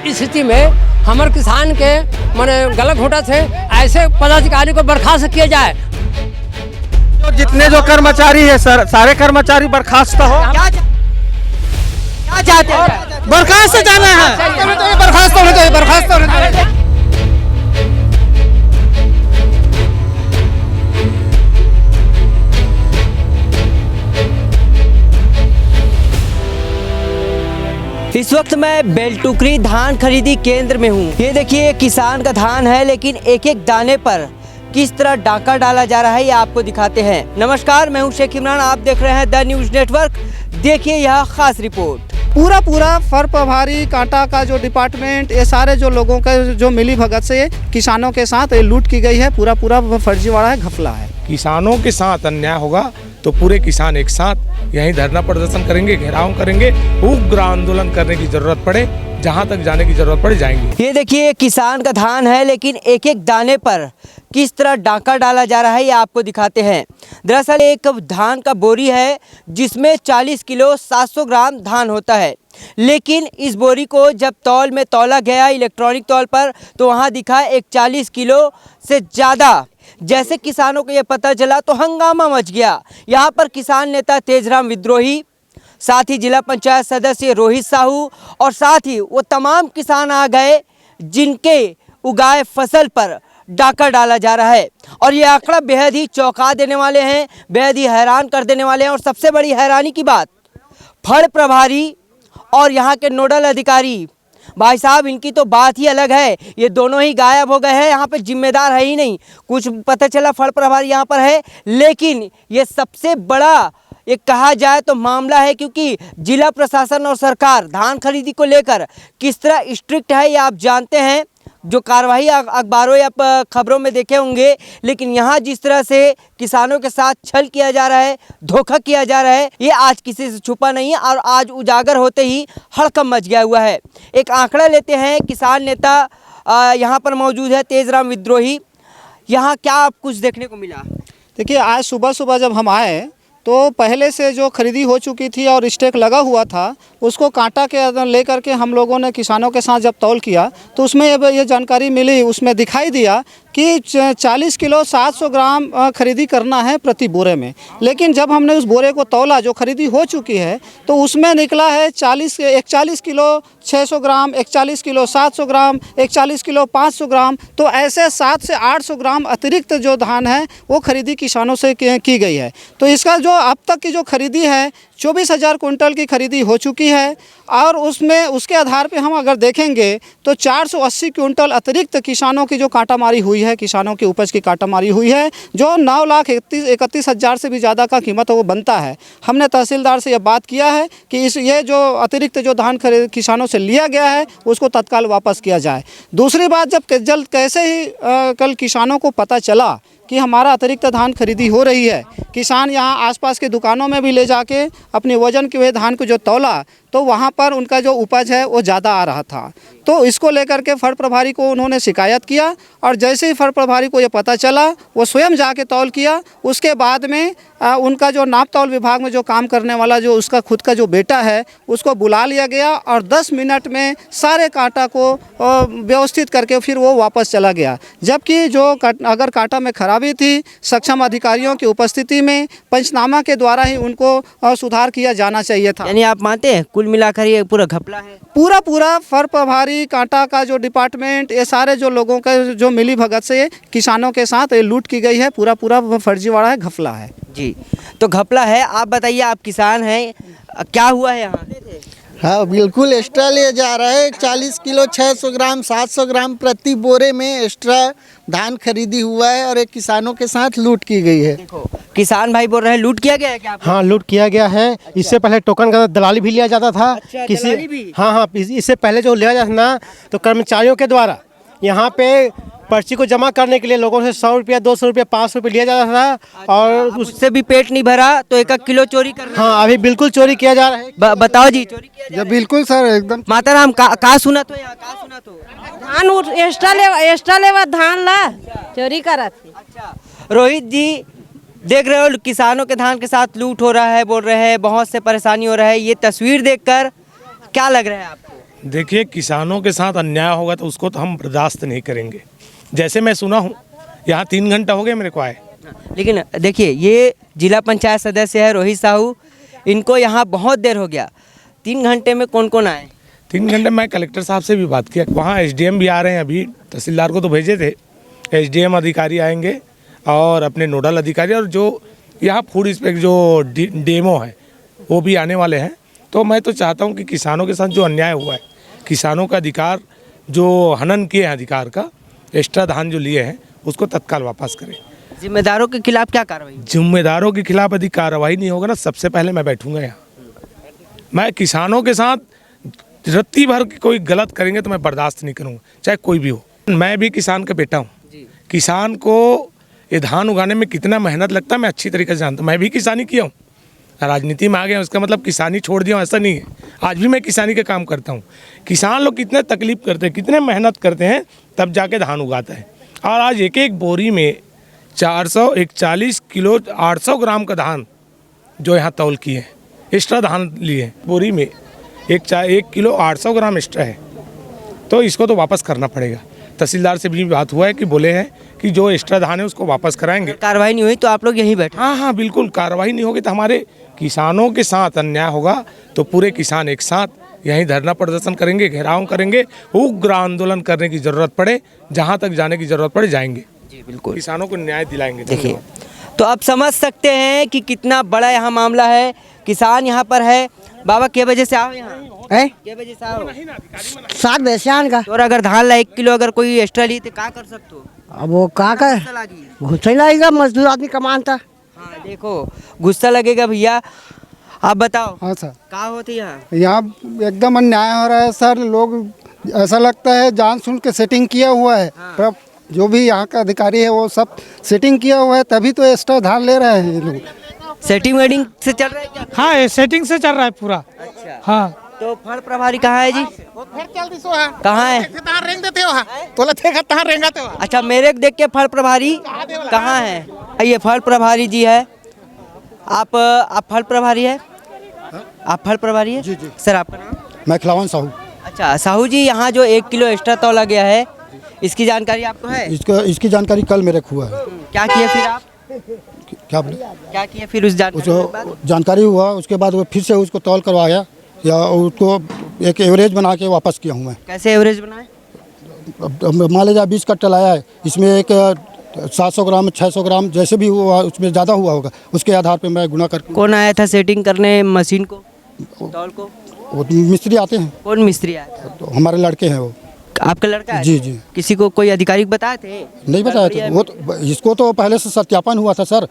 स्थिति में हमारे किसान के माने गलत घोटा थे, ऐसे पदाधिकारी को बर्खास्त किया जाए। तो जितने जो कर्मचारी है सर, सारे कर्मचारी बर्खास्त हो। क्या चाहते हैं? बर्खास्त जाना है, बर्खास्त होने चाहिए, बर्खास्त होने चाहिए। इस वक्त मैं बेलटुकरी धान खरीदी केंद्र में हूँ। ये देखिए किसान का धान है, लेकिन एक एक दाने पर किस तरह डाका डाला जा रहा है ये आपको दिखाते हैं। नमस्कार, मैं हूँ शेख इमरान, आप देख रहे हैं द न्यूज़ नेटवर्क। देखिए यह खास रिपोर्ट। पूरा फर प्रभारी कांटा का जो डिपार्टमेंट, ये सारे जो लोगों का जो मिली भगत से किसानों के साथ ये लूट की गई है, पूरा फर्जीवाड़ा है, घपला है। किसानों के साथ अन्याय होगा तो पूरे किसान एक साथ यहीं धरना प्रदर्शन करेंगे, घेराव करेंगे, उग्र आंदोलन करने की जरूरत पड़े, जहां तक जाने की जरूरत पड़े जाएंगे। ये देखिए किसान का धान है, लेकिन एक एक दाने पर किस तरह डाका डाला जा रहा है ये आपको दिखाते हैं। दरअसल एक धान का बोरी है जिसमें 40 किलो 700 ग्राम धान होता है, लेकिन इस बोरी को जब तौल में तौला गया इलेक्ट्रॉनिक तौल पर तो वहाँ दिखा एक 40 किलो से ज़्यादा। जैसे किसानों को ये पता चला तो हंगामा मच गया। यहाँ पर किसान नेता तेजराम विद्रोही, साथ ही जिला पंचायत सदस्य रोहित साहू और साथ ही वो तमाम किसान आ गए जिनके उगाए फसल पर डाका डाला जा रहा है। और ये आंकड़ा बेहद ही चौंका देने वाले हैं, बेहद ही हैरान कर देने वाले हैं। और सबसे बड़ी हैरानी की बात, फड़ प्रभारी और यहाँ के नोडल अधिकारी, भाई साहब इनकी तो बात ही अलग है। ये दोनों ही गायब हो गए हैं, यहाँ पे जिम्मेदार है ही नहीं। कुछ पता चला फड़ प्रभारी यहाँ पर है, लेकिन ये सबसे बड़ा ये कहा जाए तो मामला है, क्योंकि जिला प्रशासन और सरकार धान खरीदी को लेकर किस तरह स्ट्रिक्ट है ये आप जानते हैं। जो कार्रवाई अखबारों या खबरों में देखे होंगे, लेकिन यहाँ जिस तरह से किसानों के साथ छल किया जा रहा है, धोखा किया जा रहा है, ये आज किसी से छुपा नहीं है और आज उजागर होते ही हड़कंप मच गया हुआ है। एक आंकड़ा लेते हैं, किसान नेता यहाँ पर मौजूद है तेजराम विद्रोही। यहाँ क्या आप कुछ देखने को मिला? देखिए, आज सुबह जब हम आए तो पहले से जो खरीदी हो चुकी थी और स्टेक लगा हुआ था, उसको कांटा के लेकर के हम लोगों ने किसानों के साथ जब तौल किया तो उसमें ये जानकारी मिली, उसमें दिखाई दिया कि 40 किलो 700 ग्राम खरीदी करना है प्रति बोरे में। लेकिन जब हमने उस बोरे को तौला जो खरीदी हो चुकी है तो उसमें निकला है 41 किलो 600 ग्राम, 41 किलो 700 ग्राम, 41 किलो 500 ग्राम। तो ऐसे 700 से 800 ग्राम अतिरिक्त जो धान है वो खरीदी किसानों से की गई है। तो इसका जो अब तक की जो खरीदी है 24,000 कुंटल की खरीदी हो चुकी है। और उसमें उसके आधार पे हम अगर देखेंगे तो 480 कुंटल अतिरिक्त किसानों की जो काटामारी हुई है, किसानों की उपज की काटामारी हुई है, जो 9,31,000 से भी ज़्यादा का कीमत वो बनता है। हमने तहसीलदार से ये बात किया है कि ये जो अतिरिक्त जो धान किसानों से लिया गया है उसको तत्काल वापस किया जाए। दूसरी बात, जब कैसे ही कल किसानों को पता चला कि हमारा अतिरिक्त धान खरीदी हो रही है, किसान यहाँ आसपास के दुकानों में भी ले जाके अपने वजन के हुए धान को जो तौला तो वहाँ पर उनका जो उपज है वो ज़्यादा आ रहा था। तो इसको लेकर के फड़ प्रभारी को उन्होंने शिकायत किया और जैसे ही फड़ प्रभारी को ये पता चला वो स्वयं जाके तौल किया। उसके बाद में उनका जो नाप तौल विभाग में जो काम करने वाला जो उसका खुद का जो बेटा है उसको बुला लिया गया और 10 मिनट में सारे कांटा को व्यवस्थित करके फिर वो वापस चला गया। जबकि जो अगर कांटा में खराबी थी, सक्षम अधिकारियों की उपस्थिति में पंचनामा के द्वारा ही उनको सुधार किया जाना चाहिए था। यानी आप मानते हैं कुल मिलाकर ये पूरा घपला है? पूरा फर प्रभारी कांटा का जो डिपार्टमेंट, ये सारे जो लोगों का जो मिली भगत से किसानों के साथ ये लूट की गई है, पूरा फर्जीवाड़ा है, घपला है। जी, तो घपला है। आप बताइए, आप किसान हैं, क्या हुआ है यहाँ? हाँ, बिल्कुल एक्स्ट्रा ले जा रहा है। 40 किलो 600 ग्राम 700 ग्राम प्रति बोरे में एक्स्ट्रा धान खरीदी हुआ है और एक किसानों के साथ लूट की गई है। देखो, किसान भाई बोल रहे हैं लूट किया गया है क्या? हाँ, लूट किया गया है। अच्छा। इससे पहले टोकन का दलाली भी लिया जाता था। अच्छा, किसी दलाली भी? हाँ, इससे पहले जो लिया जाता ना तो कर्मचारियों के द्वारा यहाँ पे पर्ची को जमा करने के लिए लोगों से 100 रुपया 200 रुपया 500 रुपये लिया जाता था। अच्छा, और उससे भी पेट नहीं भरा तो 1 किलो चोरी कर रहे हैं। हाँ, अभी बिल्कुल चोरी किया जा रहा है। बताओ जी, चोरी किया जा रहा है? बिल्कुल सर, एकदम। माताराम का सुना तो यहाँ का सुना तो धान एक्स्ट्रा लेवा धान ला चोरी करा थी। अच्छा, रोहित जी देख रहे हो किसानों के धान के साथ लूट हो रहा है, बोल रहे हैं बहुत से परेशानी हो रहा है। ये तस्वीर देखकर क्या लग रहा है आपको? देखिए, किसानों के साथ अन्याय होगा तो उसको तो हम बर्दाश्त नहीं करेंगे। जैसे मैं सुना हूँ, यहाँ 3 घंटा हो गया मेरे को आए। लेकिन देखिए, ये जिला पंचायत सदस्य है रोहित साहू, इनको यहाँ बहुत देर हो गया। 3 घंटे में कौन कौन आए? 3 घंटे मैं कलेक्टर साहब से भी बात किया, वहाँ एसडीएम भी आ रहे हैं। अभी तहसीलदार को तो भेजे थे, एसडीएम अधिकारी आएंगे और अपने नोडल अधिकारी, और जो यहाँ फूड इंस्पेक्टर जो डेमो है वो भी आने वाले हैं। तो मैं तो चाहता हूँ कि किसानों के साथ जो अन्याय हुआ है, किसानों का अधिकार जो हनन किए हैं, अधिकार का एक्स्ट्रा धान जो लिए हैं, उसको तत्काल वापस करें। जिम्मेदारों के खिलाफ क्या कार्रवाई? जिम्मेदारों के खिलाफ यदि कार्रवाई नहीं होगा ना, सबसे पहले मैं बैठूंगा यहाँ। मैं किसानों के साथ रत्ती भर कोई गलत करेंगे तो मैं बर्दाश्त नहीं करूँगा, चाहे कोई भी हो। मैं भी किसान का बेटा हूँ। किसान को ये धान उगाने में कितना मेहनत लगता है मैं अच्छी तरीके से जानता हूँ। मैं भी किसानी किया हूँ, राजनीति में आ गया उसका मतलब किसानी छोड़ दिया हूँ ऐसा नहीं है। आज भी मैं किसानी का काम करता हूँ। किसान लोग कितने तकलीफ करते हैं, कितने मेहनत करते हैं, तब जाके धान उगाता है। और आज एक एक बोरी में 441 किलो 800 ग्राम का धान जो यहाँ तौल किए हैं, एक्स्ट्रा धान लिए हैं। बोरी में 1 किलो 800 ग्राम एक्स्ट्रा है, तो इसको तो वापस करना पड़ेगा। तहसीलदार से भी बात हुआ है कि बोले हैं कि जो एक्स्ट्रा धान है उसको वापस कराएंगे। कार्रवाई नहीं हुई तो आप लोग यहीं बैठे? हाँ, बिल्कुल। कार्रवाई नहीं होगी तो हमारे किसानों के साथ अन्याय होगा तो पूरे किसान एक साथ यहीं धरना प्रदर्शन करेंगे, घेराव करेंगे, उग्र आंदोलन करने की ज़रूरत पड़े, जहाँ तक जाने की ज़रूरत पड़े जाएंगे। जी बिल्कुल, किसानों को न्याय दिलाएंगे। देखिए, तो आप समझ सकते हैं कि कितना बड़ा यहाँ मामला है। किसान यहाँ पर है। बाबा के बजे से आओ यहाँ? के बजे से आओ? 7 बजे से आन का। और अगर धान ला 1 किलो अगर कोई एक्स्ट्रा ली तो क्या कर सकते हो? अब वो कहाँ का गुस्सा लगेगा, मजदूर आदमी कमानता। हाँ देखो, गुस्सा लगेगा भैया। आप बताओ। हाँ सर, क्या होती है यहाँ एकदम अन्याय हो रहा है सर। लोग ऐसा लगता है जान सुन के सेटिंग किया हुआ है। पर जो भी यहाँ का अधिकारी है वो सब सेटिंग किया हुआ है, तभी तो एक्स्ट्रा धान ले रहे हैं ये लोग। सेटिंग वेडिंग से चल रहा है क्या? हाँ, ये सेटिंग से चल रहा है पूरा। अच्छा, हाँ। तो फल प्रभारी कहाँ है जी? कहाँ है? अच्छा, मेरे को देख के फल प्रभारी कहाँ है? ये फल प्रभारी जी है। आप फल प्रभारी है? आप फल प्रभारी है? जी जी। सर आपका नाम? मैं खिलावन साहू। अच्छा साहू जी, यहाँ जो 1 किलो एक्स्ट्रा तौला गया है, इसकी जानकारी आपको है? इसकी जानकारी कल मेरे को हुआ है। क्या किया फिर आप? क्या बोले? क्या किया फिर उस जानकारी के बाद? उसको जानकारी हुआ, उसके बाद वो फिर से उसको तौल करवाया या उसको एक एवरेज बना के वापस किया हूँ मैं। कैसे एवरेज बनाए? अब मान लीजिए 20 कट्टा लाया है, इसमें एक 700 ग्राम 600 ग्राम जैसे भी हुआ उसमें ज़्यादा हुआ होगा, उसके आधार पे मैं गुना करके। कौन आया था सेटिंग करने मशीन को, तौल को? वो मिस्त्री आते हैं। कौन मिस्त्री आया था? तो हमारे लड़के हैं वो। आपका लड़का है? जी जी। किसी को कोई अधिकारी बताए थे? नहीं बताया था वो तो, इसको तो पहले से सत्यापन हुआ था सर।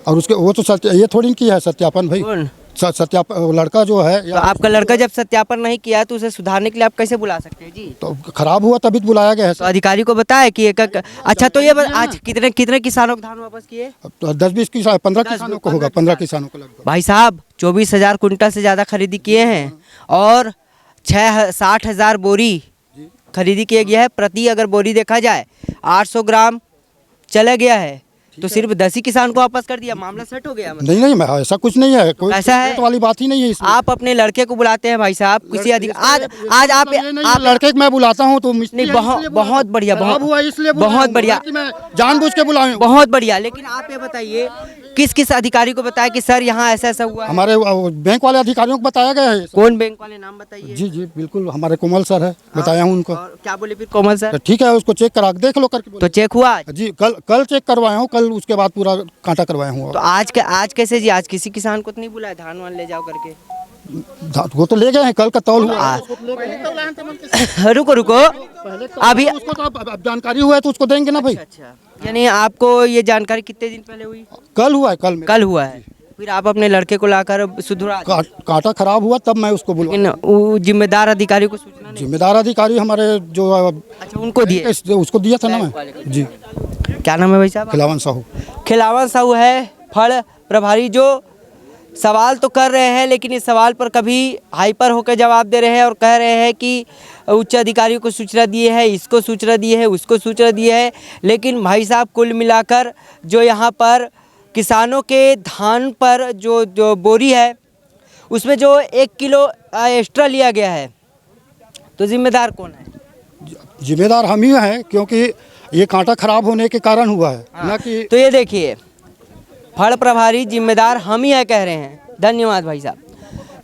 और उसके वो तो ये थोड़ी किया है सत्यापन भाई। कौन? सत्यापन लड़का जो है तो आपका लड़का जब सत्यापन नहीं किया तो उसे सुधारने के लिए आप कैसे बुला सकते हैं जी? तो खराब हुआ तभी तो बुलाया गया है तो अधिकारी को बताया कि एक अच्छा, तो ये आज कितने किसानों को धान वापस किए? तो 10-20 किसान 15 किसानों को होगा, 15 किसानों को लगभग। भाई साहब 24,000 कुंटल से ज़्यादा खरीदी किए हैं और 60,000 बोरी खरीदी किया गया है। प्रति अगर बोरी देखा जाए 800 ग्राम चला गया है, तो सिर्फ 10 ही किसान को वापस कर दिया, मामला सेट हो गया। मतलब नहीं मैं ऐसा कुछ नहीं है, कोई ऐसा है वाली बात ही नहीं है इसमें। आप अपने लड़के को बुलाते हैं भाई साहब, किसी आज आप लड़के को मैं बुलाता हूँ तो नहीं, बहुत बढ़िया, बहुत बढ़िया, जानबूझ के बुलाए, बहुत बढ़िया। लेकिन आप ये बताइए किस अधिकारी को बताया कि सर यहाँ ऐसा ऐसा हुआ? हमारे बैंक वाले अधिकारियों को बताया गया है। कौन बैंक वाले, नाम बताइए। जी जी बिल्कुल, हमारे कोमल सर है, बताया हूँ उनको। क्या बोले फिर कोमल सर? ठीक है, उसको चेक करा देख लो करके। तो चेक हुआ जी? कल चेक करवाया हूँ, कल उसके बाद पूरा कांटा करवाया हूँ। तो आज कैसे जी? आज किसी किसान को तो नहीं बुलाया धान वान ले जाओ करके? वो तो ले गए हैं, कल का तौल हुआ। रुको अभी उसको तो अब जानकारी हुआ है तो उसको देंगे ना भाई। अच्छा, यानी आपको ये जानकारी कितने दिन पहले हुई? कल हुआ है, कल हुआ है। फिर आप अपने लड़के को लाकर सुधरा? कांटा खराब हुआ तब मैं उसको बुला। लेकिन वो जिम्मेदार अधिकारी को सूचना नहीं? जिम्मेदार अधिकारी हमारे जो अच्छा उनको दिए? उसको दिया था ना मैं। जी। क्या नाम है भाई साहब? खिलावन साहू। खिलावन साहू है फल प्रभारी, जो सवाल तो कर रहे हैं लेकिन इस सवाल पर कभी हाइपर होकर जवाब दे रहे हैं और कह रहे हैं कि उच्च अधिकारियों को सूचना दिए है, इसको सूचना दिए है, उसको सूचना दिए है। लेकिन भाई साहब कुल मिलाकर जो यहाँ पर किसानों के धान पर जो बोरी है उसमें जो 1 किलो एक्स्ट्रा लिया गया है, तो जिम्मेदार कौन है? जिम्मेदार हम ही हैं, क्योंकि ये कांटा खराब होने के कारण हुआ है, ना कि तो ये देखिए, फल प्रभारी जिम्मेदार हम ही है कह रहे हैं। धन्यवाद भाई साहब।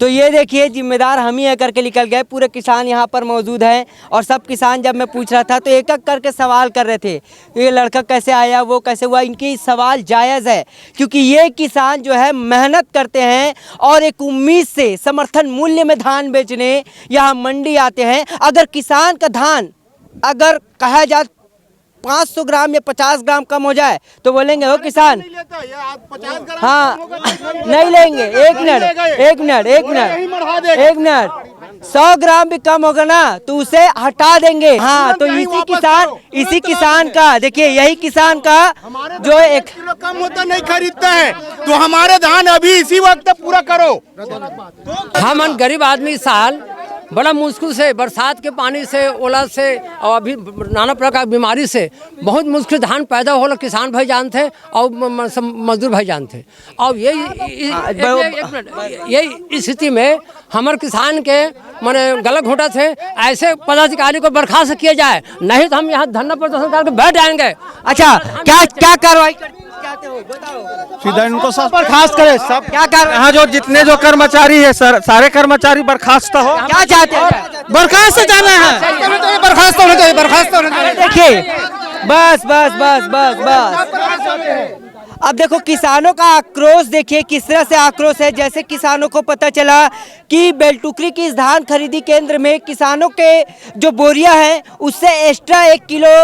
तो ये देखिए, जिम्मेदार हम ही है करके निकल गए। पूरे किसान यहाँ पर मौजूद हैं और सब किसान, जब मैं पूछ रहा था तो एक एक करके सवाल कर रहे थे, ये लड़का कैसे आया, वो कैसे हुआ। इनकी सवाल जायज़ है, क्योंकि ये किसान जो है मेहनत करते हैं और एक उम्मीद से समर्थन मूल्य में धान बेचने यहाँ मंडी आते हैं। अगर किसान का धान अगर कहा जाए 500 ग्राम या 50 ग्राम कम हो जाए तो बोलेंगे हो किसान, हाँ नहीं लेंगे। एक मिनट 100 ग्राम भी कम होगा ना तो उसे हटा देंगे। हाँ, तो इसी किसान का देखिए, यही किसान का जो 1 किलो कम होता नहीं खरीदता है, तो हमारे धान अभी इसी वक्त पूरा करो। हम गरीब आदमी इस साल बड़ा मुश्किल से, बरसात के पानी से, ओला से और अभी नाना प्रकार की बीमारी से बहुत मुश्किल धान पैदा होला। किसान भाई जानते और मजदूर भाई जानते। और यही स्थिति में हमारे किसान के माने गला घोटा थे, ऐसे पदाधिकारी को बर्खास्त किया जाए, नहीं तो हम यहाँ धरना प्रदर्शन करके बैठ जाएंगे। अच्छा, क्या कार्रवाई सीधा इनको सब बर्खास्त करे। सब क्या कर, यहाँ जो जितने जो कर्मचारी है सारे कर्मचारी बर्खास्त हो। क्या चाहते हैं? बर्खास्त जाना है, बर्खास्त होना चाहिए, बर्खास्त होना चाहिए। देखिए, बस। अब देखो, किसानों का आक्रोश देखिए किस तरह से आक्रोश है। जैसे किसानों को पता चला कि बेलटुकरी की इस धान खरीदी केंद्र में किसानों के जो बोरियां हैं उससे एक्स्ट्रा 1 किलो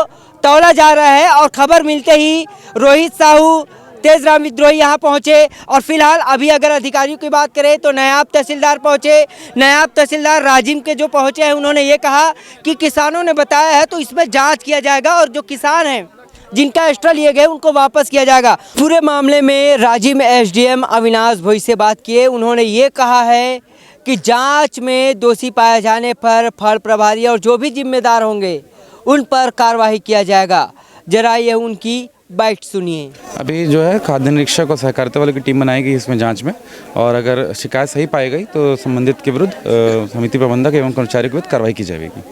तौला जा रहा है, और खबर मिलते ही रोहित साहू, तेजराम विद्रोही यहाँ पहुँचे। और फिलहाल अभी अगर अधिकारियों की बात करें तो नायब तहसीलदार पहुँचे। नायब तहसीलदार राजिम के जो पहुँचे हैं, उन्होंने ये कहा कि किसानों ने बताया है तो इसमें जांच किया जाएगा और जो किसान हैं जिनका एक्स्ट्रा लिए गए उनको वापस किया जाएगा। पूरे मामले में राजिम एसडीएम अविनाश भोई से बात किए। उन्होंने ये कहा है कि जाँच में दोषी पाए जाने पर फल प्रभारी और जो भी जिम्मेदार होंगे उन पर कार्रवाई किया जाएगा। जरा ये उनकी बाइट सुनिए। अभी जो है खाद्य निरीक्षक और सहकारिता वालों की टीम बनाएगी इसमें जांच में, और अगर शिकायत सही पाई गई तो संबंधित के विरुद्ध समिति प्रबंधक एवं कर्मचारी के विरुद्ध कार्रवाई की जाएगी।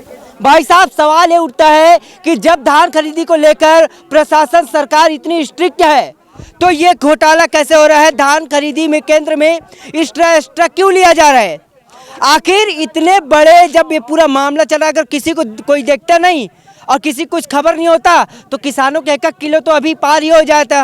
भाई साहब, सवाल ये उठता है कि जब धान खरीदी को लेकर प्रशासन सरकार इतनी स्ट्रिक्ट है तो ये घोटाला कैसे हो रहा है? धान खरीदी में केंद्र में एक्स्ट्रा क्यों लिया जा रहा है? आखिर इतने बड़े जब ये पूरा मामला चला, अगर किसी को कोई देखता नहीं और किसी कुछ खबर नहीं होता तो किसानों के 1 किलो तो अभी पार ही हो जाता।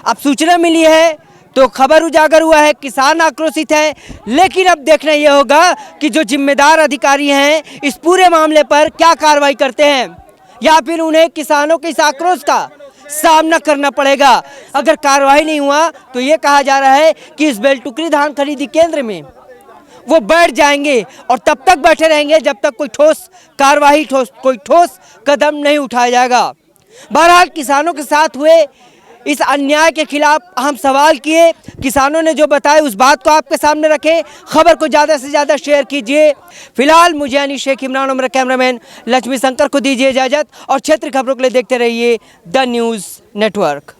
अब सूचना मिली है तो खबर उजागर हुआ है, किसान आक्रोशित है। लेकिन अब देखना यह होगा कि जो जिम्मेदार अधिकारी हैं इस पूरे मामले पर क्या कार्रवाई करते हैं, या फिर उन्हें किसानों के इस आक्रोश का सामना करना पड़ेगा। अगर कार्रवाई नहीं हुआ तो ये कहा जा रहा है कि इस बेलटुकरी धान खरीदी केंद्र में वो बैठ जाएंगे और तब तक बैठे रहेंगे जब तक कोई ठोस कदम नहीं उठाया जाएगा। बहरहाल, किसानों के साथ हुए इस अन्याय के खिलाफ हम सवाल किए। किसानों ने जो बताया उस बात को आपके सामने रखे। खबर को ज़्यादा से ज़्यादा शेयर कीजिए। फिलहाल मुझे यानी शेख इमरान और मेरा कैमरामैन लक्ष्मी शंकर को दीजिए इजाज़त, और क्षेत्रीय खबरों के लिए देखते रहिए द न्यूज़ नेटवर्क।